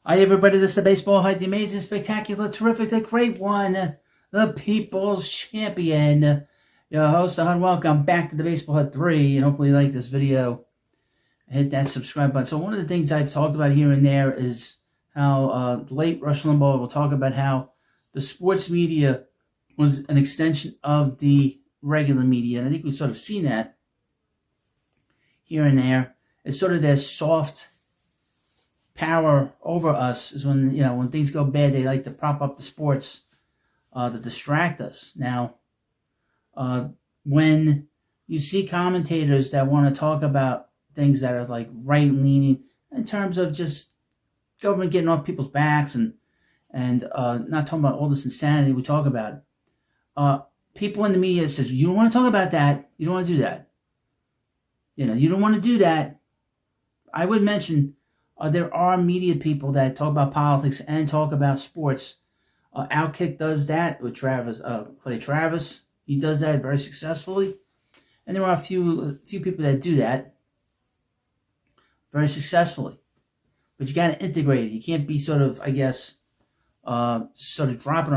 Hi everybody, this is the Baseball Hype, the amazing, spectacular, terrific, the great one, the People's Champion. Your host, and welcome back to the Baseball Hype 3, and hopefully you like this video. Hit that subscribe button. So one of the things I've talked about here and there is how late Rush Limbaugh will talk about how the sports media was an extension of the regular media, and I think we've sort of seen that here and there. It's sort of their soft power over us is when things go bad, they like to prop up the sports to distract us. Now, when you see commentators that want to talk about things that are like right-leaning in terms of just government getting off people's backs and not talking about all this insanity we talk about, people in the media says, you don't want to talk about that. You don't want to do that. You don't want to do that. I would mention there are media people that talk about politics and talk about sports. Outkick does that with Clay Travis. He does that very successfully. And there are a few people that do that very successfully. But you got to integrate it. You can't be sort of dropping on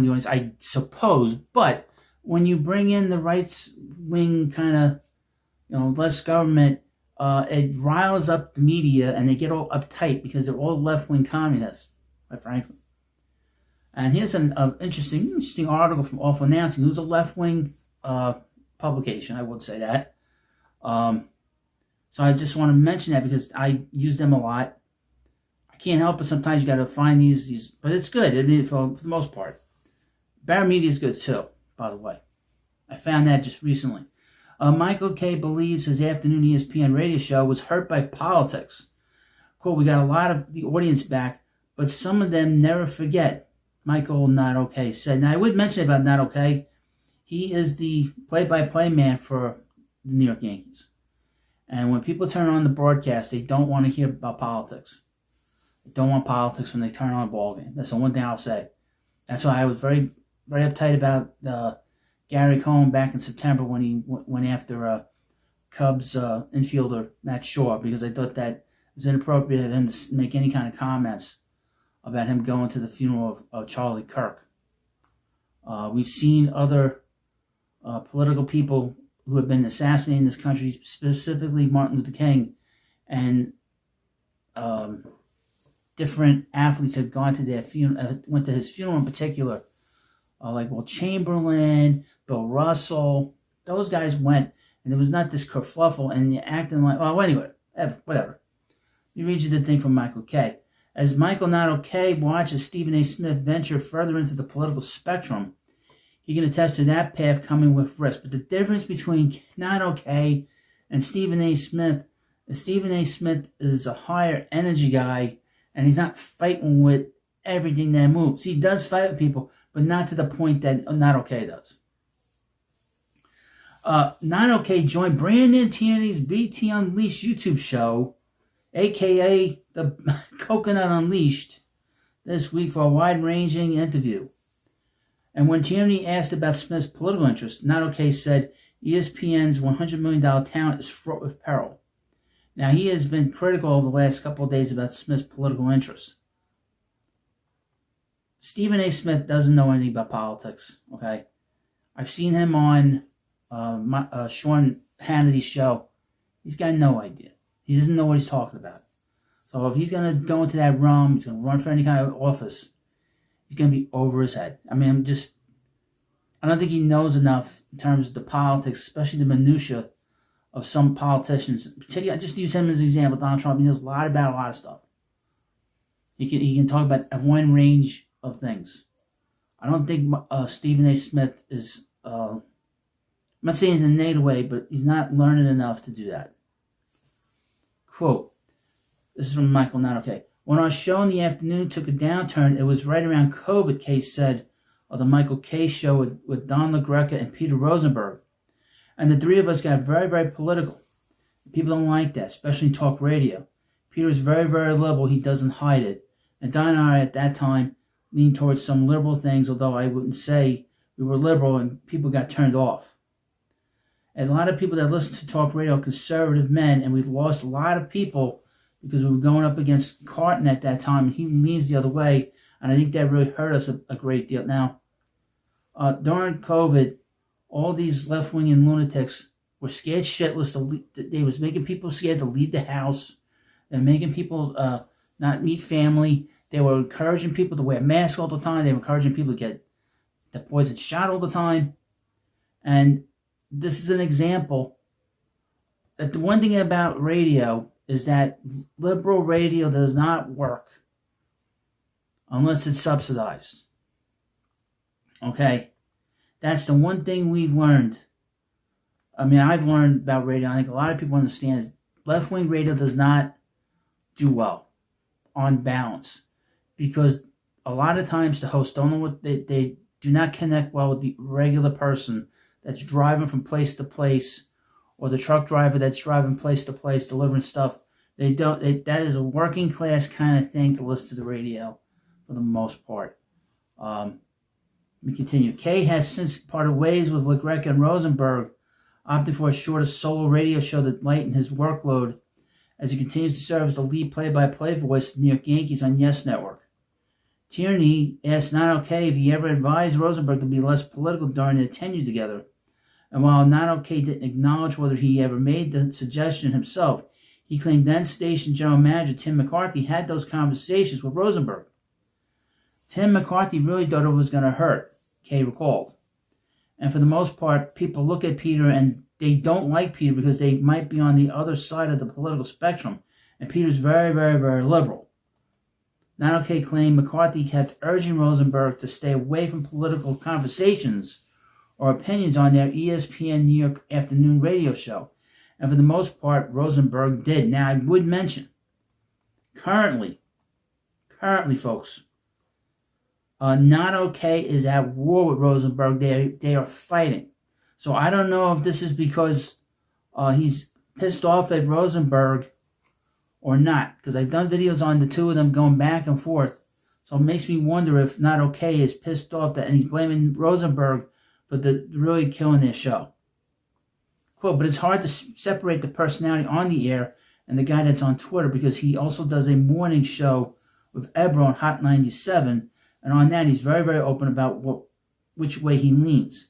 the audience, I suppose. But when you bring in the right-wing kind of, less government, it riles up the media, and they get all uptight because they're all left-wing communists, quite frankly. And here's an interesting article from Awful Announcing, who's a left-wing publication, I would say that. So I just want to mention that because I use them a lot. I can't help it. Sometimes you got to find these, but it's good. I mean, for the most part. Better media is good too, by the way. I found that just recently. Michael K. believes his afternoon ESPN radio show was hurt by politics. Quote, we got a lot of the audience back, but some of them never forget, Michael Not Okay said. Now, I would mention about Not Okay. He is the play-by-play man for the New York Yankees. And when people turn on the broadcast, they don't want to hear about politics. They don't want politics when they turn on a ball game. That's the one thing I'll say. That's why I was very, very uptight about Gary Cohen back in September when he went after Cubs infielder Matt Shaw, because I thought that it was inappropriate of him to make any kind of comments about him going to the funeral of Charlie Kirk. We've seen other political people who have been assassinated in this country, specifically Martin Luther King, and different athletes have gone to their funeral, went to his funeral in particular, like Will Chamberlain, Bill Russell. Those guys went, and there was not this kerfluffle, and you're acting like, well, anyway, whatever. You read you the thing from Michael K. As Michael Not Okay watches Stephen A. Smith venture further into the political spectrum, he can attest to that path coming with risk. But the difference between Not Okay and Stephen A. Smith is Stephen A. Smith is a higher energy guy, and he's not fighting with everything that moves. He does fight with people, but not to the point that Not Okay does. Not Okay joined Brandon Tierney's BT Unleashed YouTube show, a.k.a. the Coconut Unleashed, this week for a wide-ranging interview. And when Tierney asked about Smith's political interests, Not Okay said ESPN's $100 million talent is fraught with peril. Now, he has been critical over the last couple of days about Smith's political interests. Stephen A. Smith doesn't know anything about politics, okay? I've seen him on Sean Hannity's show. He's got no idea. He doesn't know what he's talking about. So if he's going to go into that realm, he's going to run for any kind of office, he's going to be over his head. I mean, I don't think he knows enough in terms of the politics, especially the minutia of some politicians. Particularly, I just use him as an example, Donald Trump. He knows a lot about a lot of stuff. He can talk about a wide range of things. I don't think Stephen A. Smith is, I'm not saying he's in a negative way, but he's not learned enough to do that. Quote, this is from Michael Not Okay. When our show in the afternoon took a downturn, it was right around COVID, Case said, of the Michael K. show with Don LaGreca and Peter Rosenberg. And the three of us got very, very political. People don't like that, especially in talk radio. Peter is very, very liberal. He doesn't hide it. And Don and I, at that time, leaned towards some liberal things, although I wouldn't say we were liberal, and people got turned off. And a lot of people that listen to talk radio are conservative men, and we've lost a lot of people because we were going up against Carton at that time, and he leans the other way, and I think that really hurt us a great deal. Now, during COVID, all these left-wing and lunatics were scared shitless. They was making people scared to leave the house. They're making people not meet family. They were encouraging people to wear masks all the time. They were encouraging people to get the poison shot all the time. And this is an example that the one thing about radio is that liberal radio does not work unless it's subsidized. Okay? That's the one thing we've learned. I mean, I've learned about radio. I think a lot of people understand is left-wing radio does not do well on balance, because a lot of times the hosts don't know what they do not connect well with the regular person that's driving from place to place, or the truck driver that's driving place to place delivering stuff. That is a working class kind of thing to listen to the radio for the most part. Let me continue. Kay has since parted ways with LaGreca and Rosenberg, opting for a shorter solo radio show that lightened his workload as he continues to serve as the lead play-by-play voice of the New York Yankees on Yes Network. Tierney asked Not Okay if he ever advised Rosenberg to be less political during their tenure together. And while Not Okay didn't acknowledge whether he ever made the suggestion himself, he claimed then station general manager Tim McCarthy had those conversations with Rosenberg. Tim McCarthy really thought it was going to hurt, Kay recalled. And for the most part, people look at Peter and they don't like Peter because they might be on the other side of the political spectrum. And Peter's very, very, very liberal. Not Okay claimed McCarthy kept urging Rosenberg to stay away from political conversations or opinions on their ESPN New York afternoon radio show. And for the most part, Rosenberg did. Now, I would mention, currently, folks, Not Okay is at war with Rosenberg. They are fighting. So I don't know if this is because he's pissed off at Rosenberg or not, because I've done videos on the two of them going back and forth. So it makes me wonder if Not Okay is pissed off and he's blaming Rosenberg for really killing their show. Quote, but it's hard to separate the personality on the air and the guy that's on Twitter, because he also does a morning show with Ebro on Hot 97, and on that he's very, very open about which way he leans.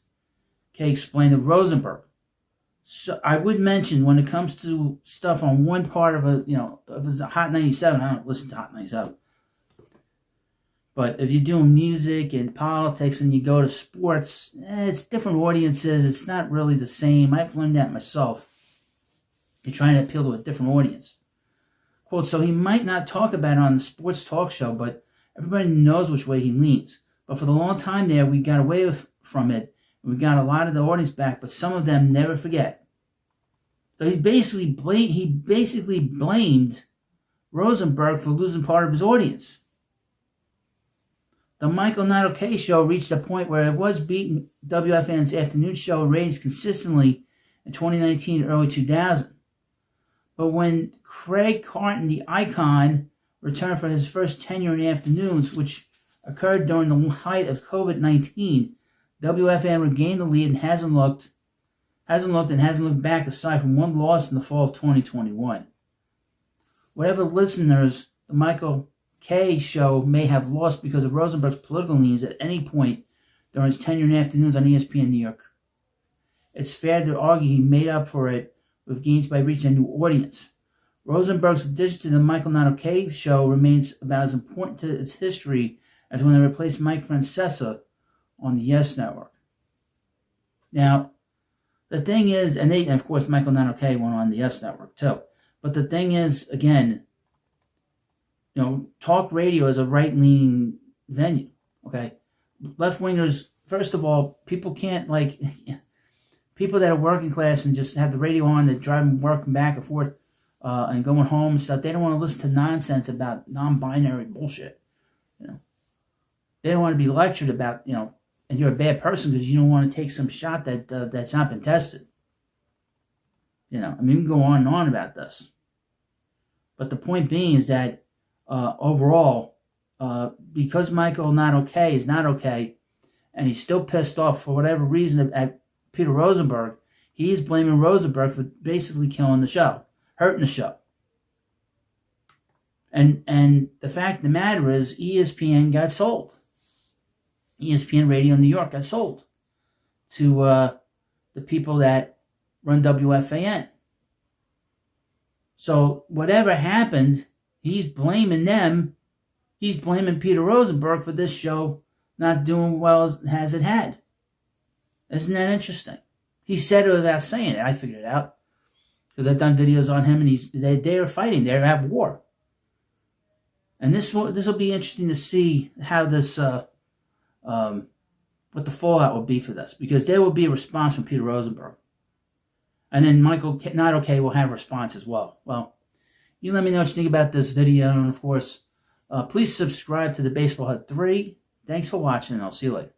Okay, explained to Rosenberg. So I would mention, when it comes to stuff on one part of if it's a Hot 97, I don't listen to Hot 97. But if you're doing music and politics and you go to sports, it's different audiences. It's not really the same. I've learned that myself. You're trying to appeal to a different audience. Quote, so he might not talk about it on the sports talk show, but everybody knows which way he leans. But for the long time there, we got away from it. We got a lot of the audience back, but some of them never forget. So he basically blamed Rosenberg for losing part of his audience. The Michael Not Okay show reached a point where it was beating WFN's afternoon show ratings consistently in 2019 and early 2000. But when Craig Carton, the icon, returned for his first tenure in afternoons, which occurred during the height of COVID-19, WFN regained the lead and hasn't looked back aside from one loss in the fall of 2021. Whatever listeners the Michael K show may have lost because of Rosenberg's political leanings at any point during his tenure in afternoons on ESPN New York, it's fair to argue he made up for it with gains by reaching a new audience. Rosenberg's addition to the Michael Not Okay show remains about as important to its history as when they replaced Mike Francesa on the Yes Network. Now, the thing is, and of course Michael Not Okay went on the Yes Network too, but the thing is, again, talk radio is a right-leaning venue, okay? Left-wingers, first of all, people can't, people that are working class and just have the radio on, that drive and work back and forth and going home and stuff, they don't want to listen to nonsense about non-binary bullshit, They don't want to be lectured about, and you're a bad person because you don't want to take some shot that's not been tested. We can go on and on about this. But the point being is that overall, because Michael Not Okay is not okay, and he's still pissed off for whatever reason at Peter Rosenberg, he is blaming Rosenberg for basically killing the show, hurting the show. And the fact of the matter is, ESPN got sold. ESPN Radio in New York got sold to the people that run WFAN. So whatever happened, he's blaming them. He's blaming Peter Rosenberg for this show not doing well as it had. Isn't that interesting? He said it without saying it. I figured it out because I've done videos on him, and they are fighting. They're at war. And this will be interesting to see how this what the fallout will be for this, because there will be a response from Peter Rosenberg, and then Michael Not Okay will have a response as well. Well, you let me know what you think about this video, and of course, please subscribe to the Baseball Hut 3. Thanks for watching, and I'll see you later.